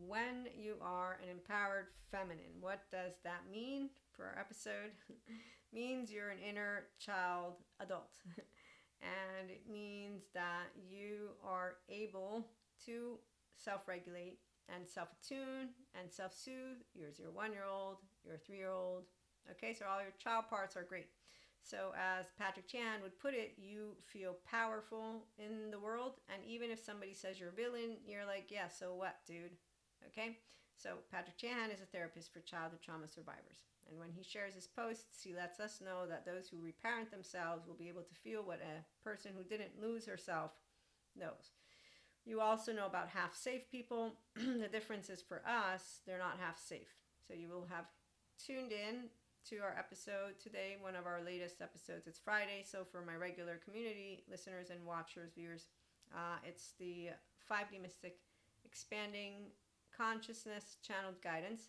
when you are an empowered feminine. What does that mean for our episode? Means you're an inner child adult. And it means that you are able to self regulate and self attune and self soothe your 1 year old, your 3 year old. Okay, so all your child parts are great. So, as Patrick Chan would put it, you feel powerful in the world. And even if somebody says you're a villain, you're like, yeah, so what, dude? Okay? So, Patrick Chan is a therapist for childhood trauma survivors. And when he shares his posts, he lets us know that those who reparent themselves will be able to feel what a person who didn't lose herself knows. You also know about half safe people. The difference is for us, they're not half safe. So you will have tuned in to our episode today, one of our latest episodes. It's Friday, so for my regular community listeners and watchers, viewers, it's the 5D Mystic Expanding Consciousness Channeled Guidance,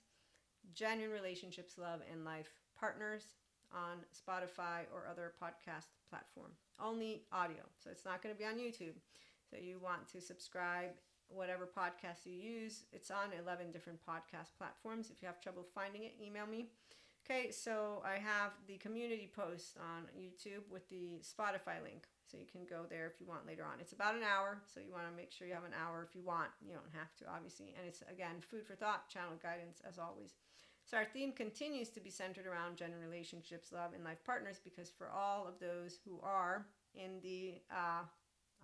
Genuine Relationships, Love, and Life Partners on Spotify or other podcast platform. Only audio, so it's not going to be on YouTube. So you want to subscribe, whatever podcast you use. It's on 11 different podcast platforms. If you have trouble finding it, email me. Okay, so I have the community post on YouTube with the Spotify link. So you can go there if you want later on. It's about an hour, so you want to make sure you have an hour if you want. You don't have to, obviously. And it's, again, food for thought, channel guidance, as always. So our theme continues to be centered around gender relationships, love, and life partners, because for all of those who are in the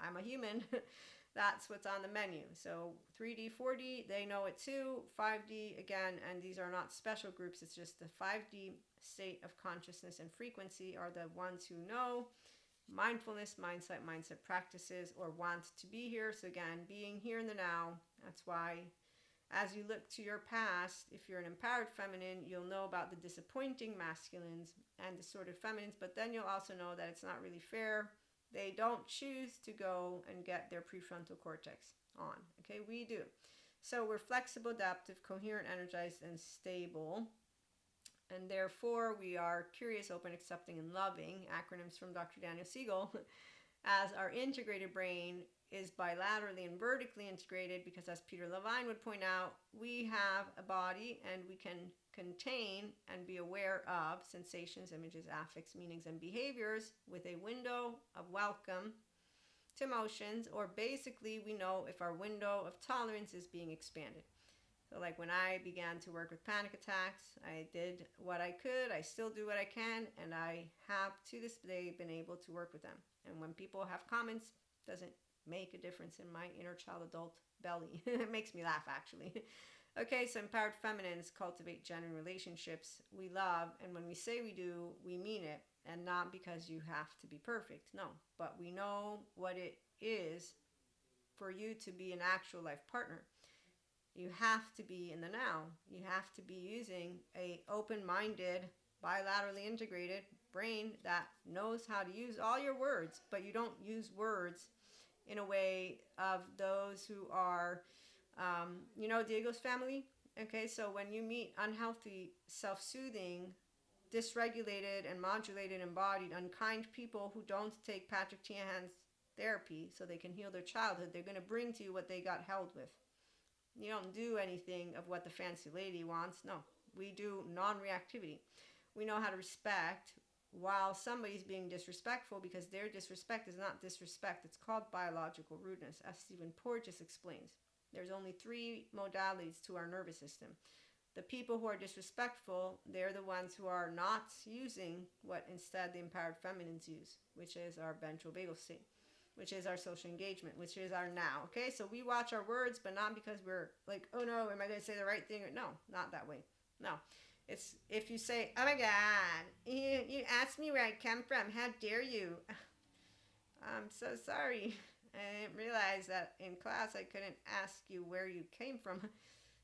I'm a human, that's what's on the menu. So 3D, 4D, they know it too. 5D, again, and these are not special groups. It's just the 5D state of consciousness and frequency are the ones who know mindfulness, mindset practices, or want to be here. So again, being here in the now. That's why as you look to your past, if you're an empowered feminine, you'll know about the disappointing masculines and distorted feminines, but then you'll also know that it's not really fair. They don't choose to go and get their prefrontal cortex on. Okay, we do. So we're flexible, adaptive, coherent, energized, and stable. And therefore, we are curious, open, accepting, and loving, acronyms from Dr. Daniel Siegel, as our integrated brain is bilaterally and vertically integrated, because as Peter Levine would point out, we have a body and we can contain and be aware of sensations, images, affects, meanings, and behaviors with a window of welcome to emotions, or basically we know if our window of tolerance is being expanded. So like when I began to work with panic attacks, I did what I could, I still do what I can, and I have to this day been able to work with them. And when people have comments, doesn't make a difference in my inner child adult belly. It makes me laugh, actually. Okay, so empowered feminines cultivate genuine relationships we love, and when we say we do, we mean it, and not because you have to be perfect, no, but we know what it is for you to be an actual life partner. You have to be in the now. You have to be using a open-minded, bilaterally integrated brain that knows how to use all your words, but you don't use words in a way of those who are, Diego's family. Okay, so when you meet unhealthy, self-soothing, dysregulated and modulated, embodied, unkind people who don't take Patrick Tiahan's therapy so they can heal their childhood, they're going to bring to you what they got held with. You don't do anything of what the fancy lady wants. No, we do non-reactivity. We know how to respect while somebody's being disrespectful, because their disrespect is not disrespect. It's called biological rudeness, as Stephen Porges explains. There's only 3 modalities to our nervous system. The people who are disrespectful, they're the ones who are not using what instead the empowered feminines use, which is our ventral vagal state, which is our social engagement, which is our now. Okay, so we watch our words, but not because we're like, oh no, am I going to say the right thing? No, not that way. No. It's if you say, oh my God, you asked me where I come from. How dare you? I'm so sorry. I didn't realize that in class I couldn't ask you where you came from.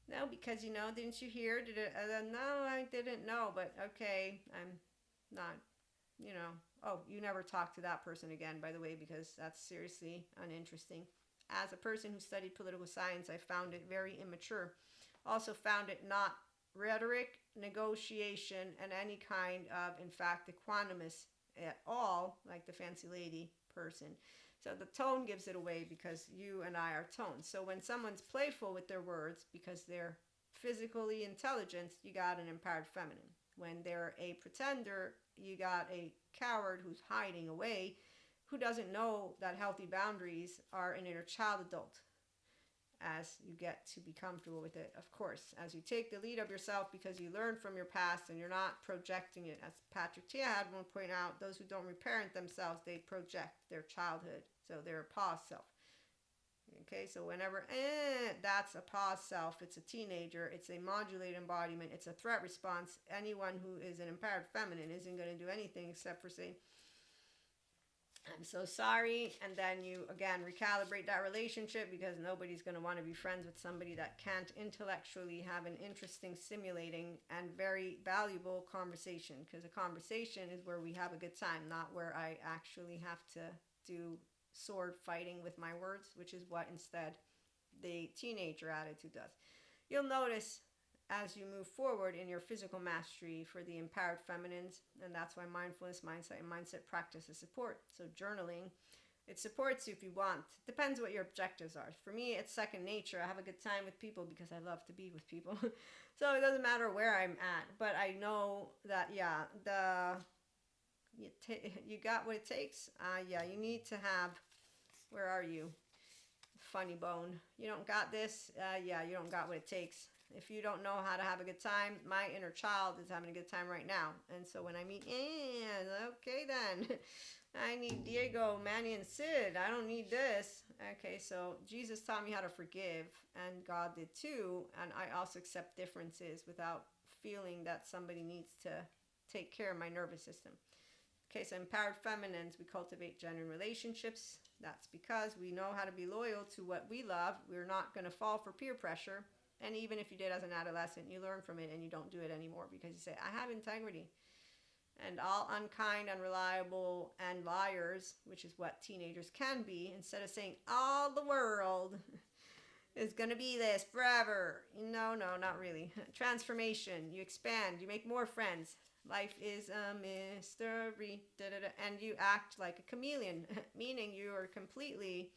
No, because, didn't you hear? Did it? No, I didn't know, but okay, I'm not, Oh, you never talk to that person again, by the way, because that's seriously uninteresting. As a person who studied political science, I found it very immature. Also found it not rhetoric, negotiation, and any kind of, in fact, equanimous at all, like the fancy lady person. So the tone gives it away because you and I are toned. So when someone's playful with their words because they're physically intelligent, you got an empowered feminine. When they're a pretender, you got a coward who's hiding away, who doesn't know that healthy boundaries are an inner child adult. As you get to be comfortable with it, of course, as you take the lead of yourself because you learned from your past and you're not projecting it. As Patrick Tia had one point out, those who don't reparent themselves, they project their childhood, so they're a past self. Okay, so whenever that's a pause self, it's a teenager, it's a modulated embodiment, it's a threat response. Anyone who is an empowered feminine isn't going to do anything except for say, I'm so sorry. And then you, again, recalibrate that relationship because nobody's going to want to be friends with somebody that can't intellectually have an interesting, stimulating, and very valuable conversation. Because a conversation is where we have a good time, not where I actually have to do sword fighting with my words, which is what instead the teenager attitude does. You'll notice as you move forward in your physical mastery for the empowered feminines, and that's why mindfulness, mindset, and mindset practice is support. So journaling, it supports you if you want. It depends what your objectives are. For me, it's second nature. I have a good time with people because I love to be with people. So it doesn't matter where I'm at, but I know that, yeah, you got what it takes. Yeah, you need to have, where are you? Funny bone. You don't got this. Yeah, you don't got what it takes. If you don't know how to have a good time, my inner child is having a good time right now. And so when I meet, okay then, I need Diego, Manny, and Sid. I don't need this. Okay, so Jesus taught me how to forgive, and God did too. And I also accept differences without feeling that somebody needs to take care of my nervous system. Okay, so empowered feminines, we cultivate genuine relationships. That's because we know how to be loyal to what we love. We're not going to fall for peer pressure. And even if you did as an adolescent, you learn from it and you don't do it anymore because you say, I have integrity. And all unkind, unreliable, and liars, which is what teenagers can be, instead of saying, all the world is going to be this forever. No, not really. Transformation. You expand. You make more friends. Life is a mystery. And you act like a chameleon, meaning you are completely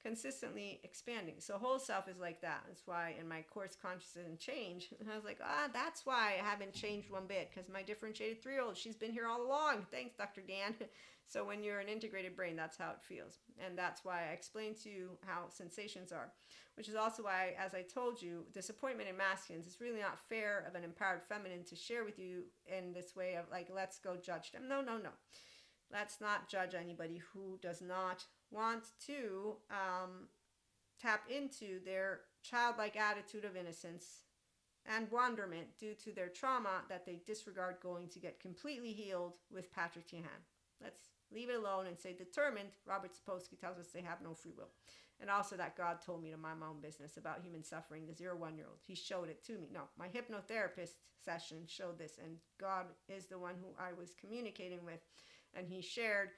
consistently expanding. So whole self is like that. That's why in my course Consciousness and Change, I was like, that's why I haven't changed one bit, because my differentiated 3-year-old, she's been here all along. Thanks, Dr. Dan. So when you're an integrated brain, that's how it feels. And that's why I explained to you how sensations are, which is also why, as I told you, disappointment in masculines, it's really not fair of an empowered feminine to share with you in this way of like, let's go judge them. No. Let's not judge anybody who does not want to tap into their childlike attitude of innocence and wonderment due to their trauma that they disregard going to get completely healed with Patrick Tiahan. Let's leave it alone and say determined. Robert Sapolsky tells us they have no free will. And also that God told me to mind my own business about human suffering, the 0-1-year-old. He showed it to me. No, my hypnotherapist session showed this, and God is the one who I was communicating with. And he shared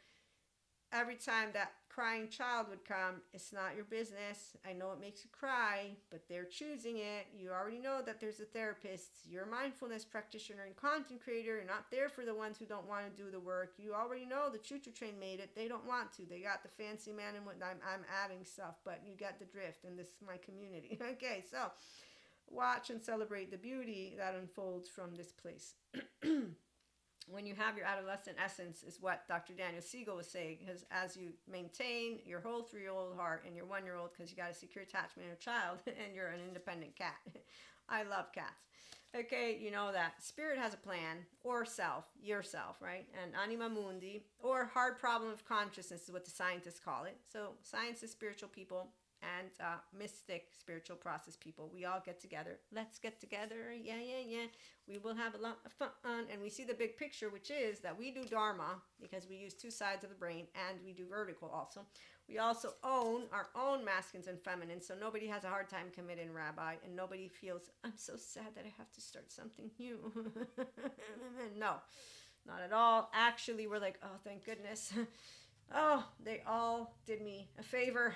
every time that crying child would come, it's not your business. I know it makes you cry, but they're choosing it. You already know that there's a therapist. You're a mindfulness practitioner and content creator. You're not there for the ones who don't want to do the work. You already know the choo-choo train made it. They don't want to. They got the fancy man and whatnot. I'm adding stuff, but you get the drift, and this is my community. Okay, so watch and celebrate the beauty that unfolds from this place. When you have your adolescent essence is what Dr. Daniel Siegel was saying, because as you maintain your whole 3-year-old heart and your 1-year-old, because you got a secure attachment in a child and you're an independent cat. I love cats. Okay, you know that spirit has a plan, or self, yourself, right? And anima mundi, or hard problem of consciousness is what the scientists call it. So science is spiritual people, and mystic spiritual process people. We all get together. Let's get together. Yeah. We will have a lot of fun. And we see the big picture, which is that we do Dharma because we use 2 sides of the brain, and we do vertical also. We also own our own masculines and feminines, so nobody has a hard time committing rabbi, and nobody feels, I'm so sad that I have to start something new. No, not at all. Actually, we're like, oh, thank goodness. Oh, they all did me a favor.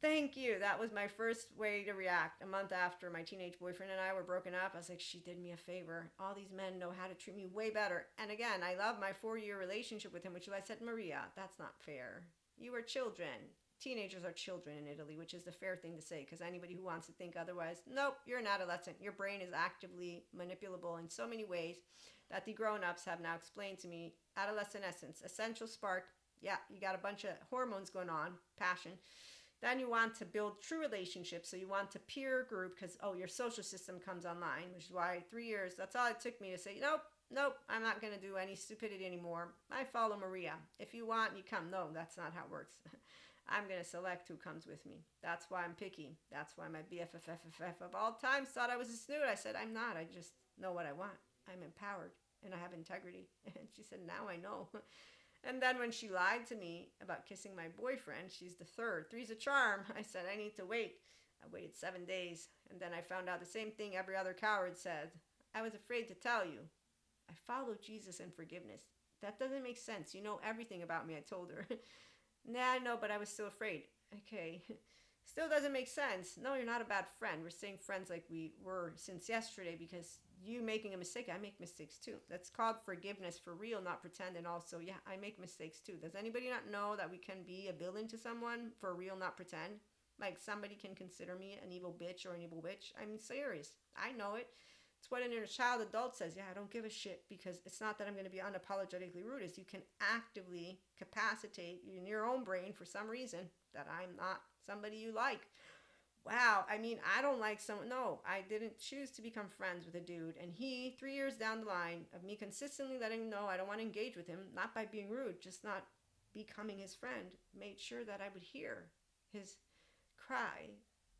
Thank you. That was my first way to react. A month after my teenage boyfriend and I were broken up, I was like, she did me a favor. All these men know how to treat me way better. And again, I love my 4-year relationship with him, which I said, Maria, that's not fair. You are children. Teenagers are children in Italy, which is the fair thing to say, because anybody who wants to think otherwise, nope, you're an adolescent. Your brain is actively manipulable in so many ways that the grown-ups have now explained to me. Adolescent essence, essential spark. Yeah, you got a bunch of hormones going on, passion. Then you want to build true relationships. So you want to peer group because, oh, your social system comes online, which is why 3 years, that's all it took me to say, nope, nope, I'm not going to do any stupidity anymore. I follow Maria. If you want, you come. No, that's not how it works. I'm going to select who comes with me. That's why I'm picky. That's why my BFFFFF of all times thought I was a snoot. I said, I'm not. I just know what I want. I'm empowered and I have integrity. And she said, now I know. And then when she lied to me about kissing my boyfriend, she's the third. Three's a charm. I said, I need to wait. I waited 7 days. And then I found out the same thing every other coward said. I was afraid to tell you. I followed Jesus in forgiveness. That doesn't make sense. You know everything about me, I told her. Nah, I know, but I was still afraid. Okay. Still doesn't make sense. No, you're not a bad friend. We're staying friends like we were since yesterday because you making a mistake, I make mistakes too. That's called forgiveness for real, not pretend. And also, yeah, I make mistakes too. Does anybody not know that we can be a villain to someone for real, not pretend? Like somebody can consider me an evil bitch or an evil witch. I'm serious. I know it. It's what an inner child adult says. Yeah, I don't give a shit because it's not that I'm going to be unapologetically rude. It's you can actively capacitate in your own brain for some reason that I'm not somebody you like. Wow, I mean, I don't like someone. No, I didn't choose to become friends with a dude. And he, 3 years down the line of me consistently letting him know I don't want to engage with him, not by being rude, just not becoming his friend, made sure that I would hear his cry.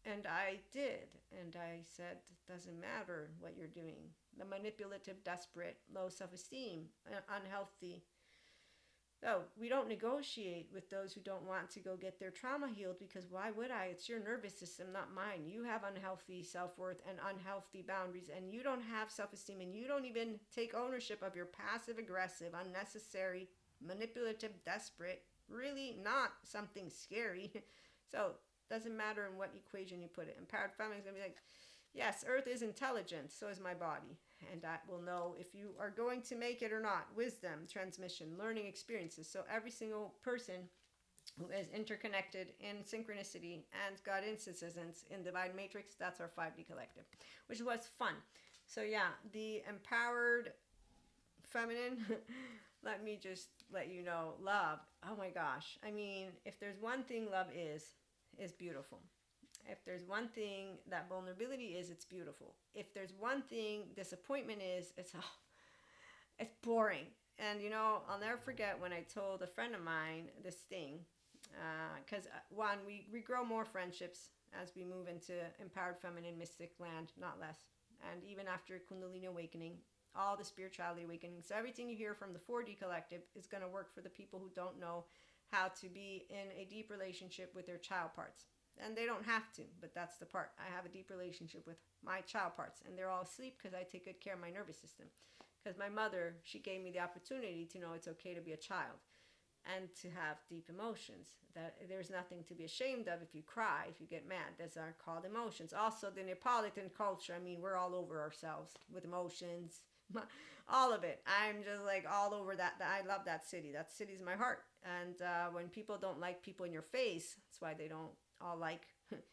And I did. And I said, it doesn't matter what you're doing. The manipulative, desperate, low self-esteem, unhealthy. No, we don't negotiate with those who don't want to go get their trauma healed because why would I? It's your nervous system, not mine. You have unhealthy self-worth and unhealthy boundaries, and you don't have self-esteem, and you don't even take ownership of your passive-aggressive, unnecessary, manipulative, desperate, really not something scary. So doesn't matter in what equation you put it. Empowered feminine is going to be like, yes, Earth is intelligent, so is my body. And I will know if you are going to make it or not. Wisdom, transmission, learning experiences. So every single person who is interconnected in synchronicity and got instances in Divine Matrix, that's our 5D collective, which was fun. So yeah, the empowered feminine, let me just let you know, love, oh my gosh. I mean, if there's one thing love is beautiful. If there's one thing that vulnerability is, it's beautiful. If there's one thing disappointment is, it's boring. And you know, I'll never forget when I told a friend of mine this thing, because one, we grow more friendships as we move into empowered feminine mystic land, not less. And even after Kundalini awakening, all the spirituality awakening. So everything you hear from the 4D collective is going to work for the people who don't know how to be in a deep relationship with their child parts. And they don't have to, but that's the part. I have a deep relationship with my child parts, and they're all asleep because I take good care of my nervous system. Because my mother, she gave me the opportunity to know it's okay to be a child and to have deep emotions. That there's nothing to be ashamed of if you cry, if you get mad. Those are called emotions. Also, the Neapolitan culture, I mean, we're all over ourselves with emotions. All of it. I'm just like all over that. I love that city. That city's my heart. And when people don't like people in your face, that's why they don't all like,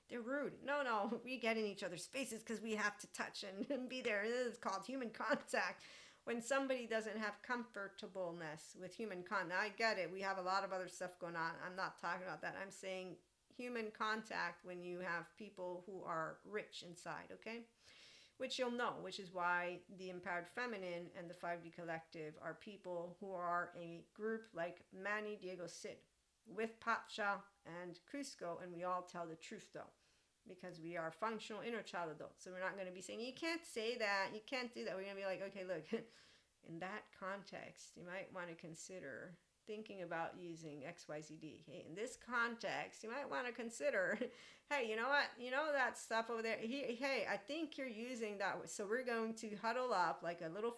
they're rude. No, we get in each other's faces because we have to touch and be there. This is called human contact. When somebody doesn't have comfortableness with human contact, now I get it. We have a lot of other stuff going on. I'm not talking about that. I'm saying human contact when you have people who are rich inside, okay? Which you'll know, which is why the Empowered Feminine and the 5D Collective are people who are a group like Manny Diego Cid with Pacha and Cusco, and we all tell the truth though, because we are functional inner child adults. So we're not going to be saying, you can't say that, you can't do that. We're going to be like, okay, look, in that context, you might want to consider thinking about using XYZD. Hey, in this context, you might want to consider, hey, you know what? You know that stuff over there? Hey, I think you're using that. So we're going to huddle up like a little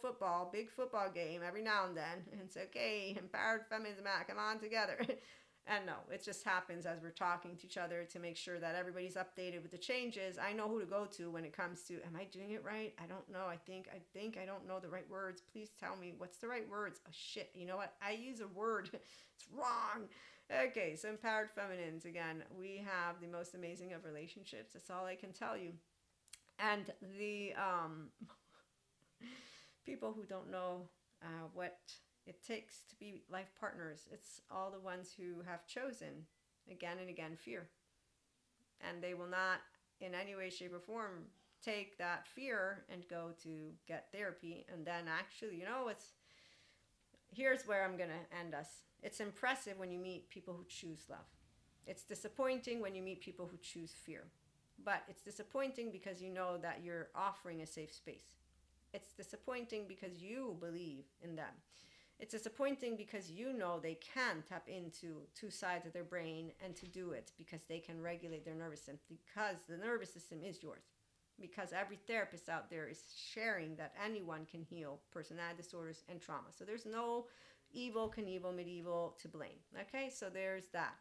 big football game every now and then. And it's okay, empowered feminism, come on together. And no, it just happens as we're talking to each other to make sure that everybody's updated with the changes. I know who to go to when it comes to, am I doing it right? I don't know. I think I don't know the right words. Please tell me what's the right words. Oh shit, you know what? I use a word. It's wrong. Okay, so empowered feminines. Again, we have the most amazing of relationships. That's all I can tell you. And the people who don't know what it takes to be life partners, it's all the ones who have chosen again and again fear. And they will not, in any way, shape, or form, take that fear and go to get therapy. And then actually, it's here's where I'm going to end us. It's impressive when you meet people who choose love. It's disappointing when you meet people who choose fear. But it's disappointing because you know that you're offering a safe space. It's disappointing because you believe in them. It's disappointing because you know they can tap into two sides of their brain and to do it because they can regulate their nervous system, because the nervous system is yours. Because every therapist out there is sharing that anyone can heal personality disorders and trauma. So there's no evil, Knievel, medieval to blame. Okay, so there's that.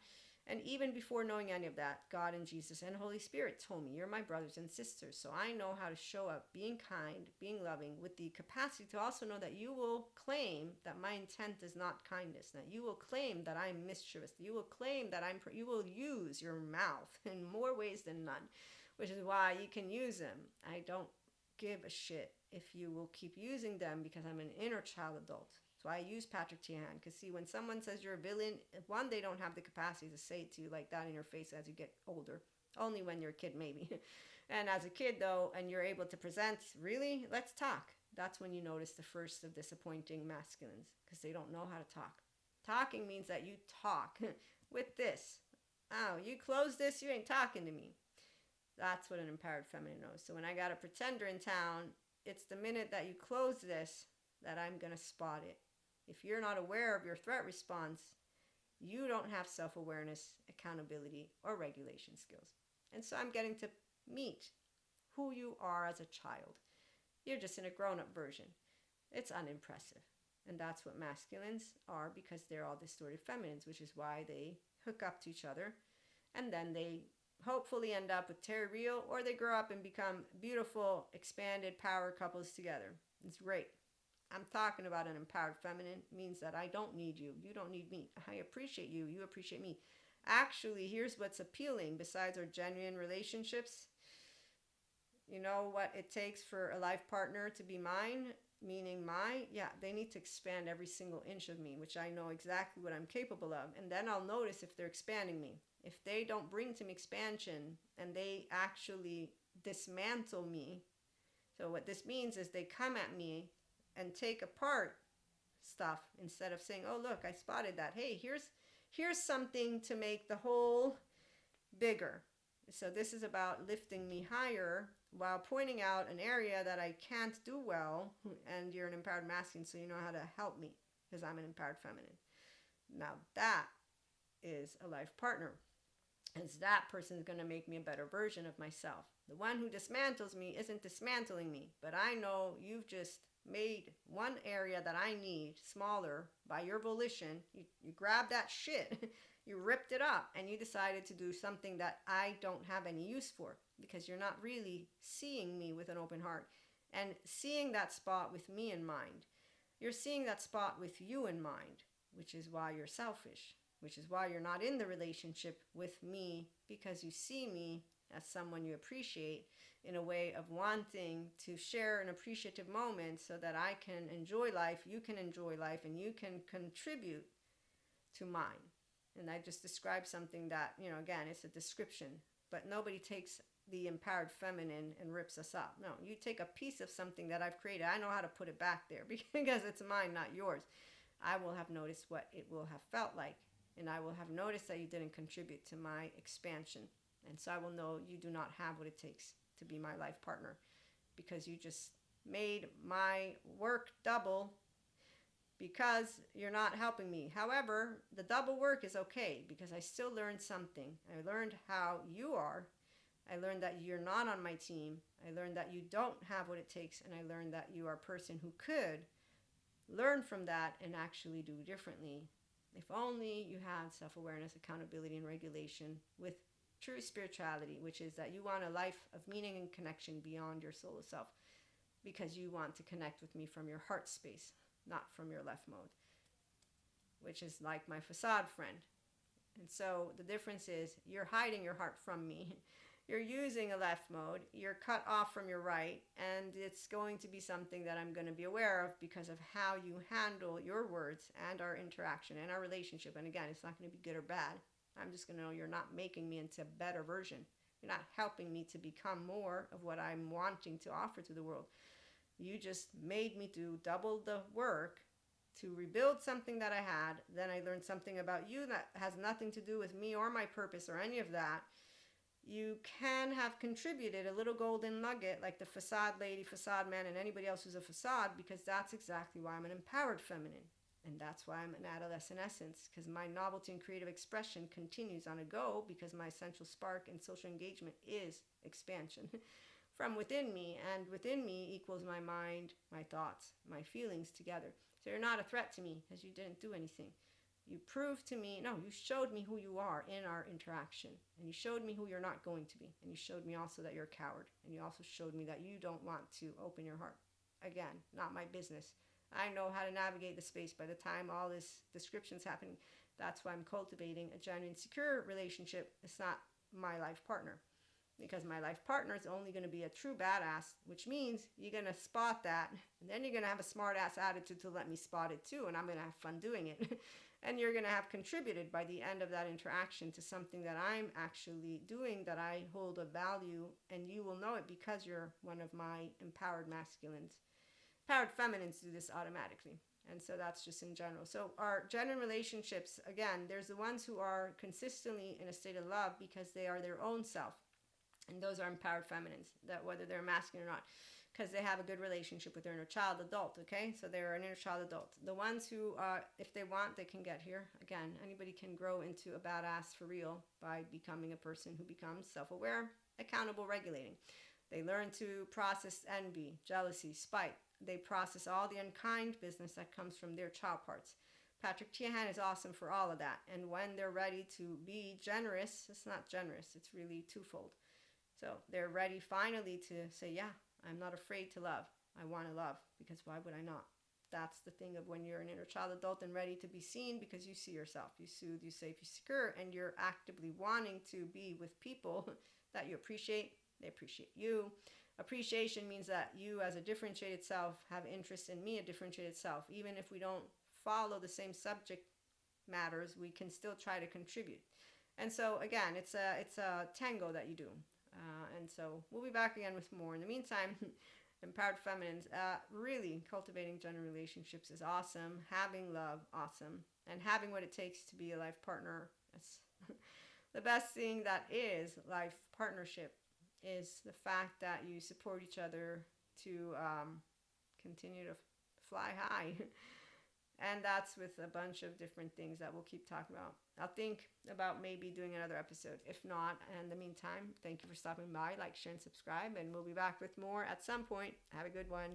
And even before knowing any of that, God and Jesus and Holy Spirit told me, you're my brothers and sisters. So I know how to show up being kind, being loving, with the capacity to also know that you will claim that my intent is not kindness, that you will claim that I'm mischievous, that you will claim that you will use your mouth in more ways than none, which is why you can use them. I don't give a shit if you will keep using them because I'm an inner child adult. So I use Patrick Tiahan because, see, when someone says you're a villain, one, they don't have the capacity to say it to you like that in your face as you get older. Only when you're a kid, maybe. And as a kid, though, and you're able to present, really, let's talk. That's when you notice the first of disappointing masculines because they don't know how to talk. Talking means that you talk with this. Oh, you close this, you ain't talking to me. That's what an empowered feminine knows. So when I got a pretender in town, it's the minute that you close this that I'm going to spot it. If you're not aware of your threat response, you don't have self-awareness, accountability, or regulation skills. And so I'm getting to meet who you are as a child. You're just in a grown-up version. It's unimpressive. And that's what masculines are, because they're all distorted feminines, which is why they hook up to each other. And then they hopefully end up with Terry Real, or they grow up and become beautiful, expanded power couples together. It's great. I'm talking about an empowered feminine. It means that I don't need you. You don't need me. I appreciate you. You appreciate me. Actually, here's what's appealing besides our genuine relationships. You know what it takes for a life partner to be mine, meaning they need to expand every single inch of me, which I know exactly what I'm capable of. And then I'll notice if they're expanding me. If they don't bring to me expansion and they actually dismantle me. So what this means is they come at me and take apart stuff instead of saying, oh, look, I spotted that. Hey, here's something to make the whole bigger. So this is about lifting me higher while pointing out an area that I can't do well. And you're an empowered masculine, so you know how to help me because I'm an empowered feminine. Now that is a life partner. As that person is going to make me a better version of myself. The one who dismantles me isn't dismantling me, but I know you've just made one area that I need smaller by your volition. You grabbed that shit, you ripped it up, and you decided to do something that I don't have any use for because you're not really seeing me with an open heart and seeing that spot with me in mind. You're seeing that spot with you in mind, which is why you're selfish. Which is why you're not in the relationship with me, because you see me as someone you appreciate in a way of wanting to share an appreciative moment so that I can enjoy life, you can enjoy life, and you can contribute to mine. And I just described something that, again, it's a description, but nobody takes the empowered feminine and rips us up. No, you take a piece of something that I've created. I know how to put it back there because it's mine, not yours. I will have noticed what it will have felt like. And I will have noticed that you didn't contribute to my expansion. And so I will know you do not have what it takes to be my life partner because you just made my work double because you're not helping me. However, the double work is okay because I still learned something. I learned how you are. I learned that you're not on my team. I learned that you don't have what it takes. And I learned that you are a person who could learn from that and actually do differently. If only you had self-awareness, accountability, and regulation with true spirituality, which is that you want a life of meaning and connection beyond your solo self because you want to connect with me from your heart space, not from your left mode, which is like my facade friend. And so the difference is you're hiding your heart from me. You're using a left mode, you're cut off from your right, and it's going to be something that I'm going to be aware of because of how you handle your words and our interaction and our relationship. And again, it's not going to be good or bad. I'm just going to know you're not making me into a better version. You're not helping me to become more of what I'm wanting to offer to the world. You just made me do double the work to rebuild something that I had. Then I learned something about you that has nothing to do with me or my purpose or any of that. You can have contributed a little golden nugget like the facade lady, facade man, and anybody else who's a facade, because that's exactly why I'm an empowered feminine. And that's why I'm an adolescent essence, because my novelty and creative expression continues on a go, because my essential spark and social engagement is expansion from within me, and within me equals my mind, my thoughts, my feelings together. So you're not a threat to me because you didn't do anything. You proved to me, no, you showed me who you are in our interaction. And you showed me who you're not going to be. And you showed me also that you're a coward. And you also showed me that you don't want to open your heart. Again, not my business. I know how to navigate the space by the time all this description's happening. That's why I'm cultivating a genuine, secure relationship. It's not my life partner. Because my life partner is only going to be a true badass, which means you're going to spot that. And then you're going to have a smart ass attitude to let me spot it too. And I'm going to have fun doing it. And you're going to have contributed by the end of that interaction to something that I'm actually doing that I hold a value, and you will know it because you're one of my empowered masculines. Empowered feminines do this automatically. And so that's just in general. So our genuine relationships, again, there's the ones who are consistently in a state of love because they are their own self. And those are empowered feminines, that whether they're masculine or not, because they have a good relationship with their inner child adult, okay? So they're an inner child adult. The ones who, if they want, they can get here. Again, anybody can grow into a badass for real by becoming a person who becomes self-aware, accountable, regulating. They learn to process envy, jealousy, spite. They process all the unkind business that comes from their child parts. Patrick Tiahan is awesome for all of that. And when they're ready to be generous, it's not generous, it's really twofold. So they're ready finally to say, yeah, I'm not afraid to love. I want to love, because why would I not? That's the thing of when you're an inner child adult and ready to be seen, because you see yourself, you soothe, you safe, you secure, and you're actively wanting to be with people that you appreciate. They appreciate you. Appreciation means that you as a differentiated self have interest in me, a differentiated self. Even if we don't follow the same subject matters, we can still try to contribute. And so again, it's a tango that you do. And so we'll be back again with more. In the meantime, empowered feminines, really cultivating gender relationships is awesome. Having love, awesome. And having what it takes to be a life partner, it's the best thing that is life partnership is the fact that you support each other to continue to fly high. And that's with a bunch of different things that we'll keep talking about. I'll think about maybe doing another episode. If not, in the meantime, thank you for stopping by. Like, share, and subscribe. And we'll be back with more at some point. Have a good one.